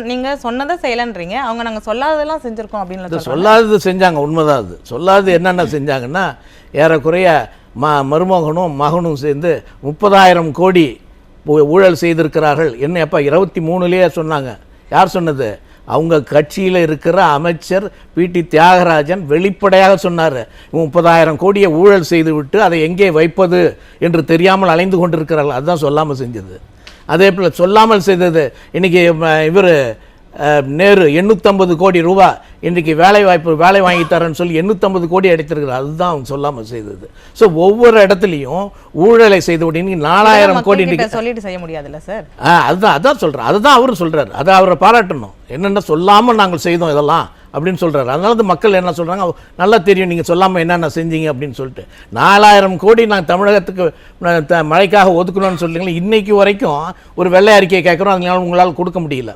நீங்க சொன்னதை செய்யலன்றீங்க, அவங்க நாங்க சொல்லாததெல்லாம் செஞ்சிருக்கோம் அப்படின்னு சொல்லாதது செஞ்சாங்க, உண்மைதான். அது சொல்லாதது என்னென்ன செஞ்சாங்கன்னா, ஏறக்குறைய மருமகனும் மகனும் சேர்ந்து 30,000 கோடி ஊழல் செய்திருக்கிறார்கள். என்ன அப்பா 23லேயே சொன்னாங்க. யார் சொன்னது? அவங்க கட்சியில் இருக்கிற அமைச்சர் பிடி தியாகராஜன் வெளிப்படையாக சொன்னார். 30,000 கோடியை ஊழல் செய்துவிட்டு அதை எங்கே வைப்பது என்று தெரியாமல் அலைந்து கொண்டிருக்கிறார்கள். அதுதான் சொல்லாமல் செஞ்சது. அதே போல் சொல்லாமல் செய்தது இன்றைக்கி இவர் நேரு 850 கோடி ரூபா இன்றைக்கி வேலை வாங்கி தரேன்னு சொல்லி 850 கோடி அடித்திருக்கிறார். அதுதான் அவங்க சொல்லாமல் செய்தது. ஸோ ஒவ்வொரு இடத்துலையும் ஊழலை செய்து விட்டு 4,000 கோடி சொல்லிட்டு செய்ய முடியாதுல்ல சார். அதான் சொல்கிறேன். அதுதான் அவர் சொல்கிறார். அதை அவரை பாராட்டணும். என்னென்ன சொல்லாமல் நாங்கள் செய்தோம் இதெல்லாம் அப்படின்னு சொல்கிறார். அதனால தான் மக்கள் என்ன சொல்கிறாங்க, நல்லா தெரியும் நீங்கள் சொல்லாமல் என்னென்ன செஞ்சீங்க அப்படின்னு சொல்லிட்டு. 4,000 கோடி நாங்கள் தமிழகத்துக்கு மழைக்காக ஒதுக்கணும்னு சொல்லிங்களேன். இன்றைக்கு வரைக்கும் ஒரு வெள்ளை அறிக்கையை கேட்குறோம், அதனால உங்களால் கொடுக்க முடியல.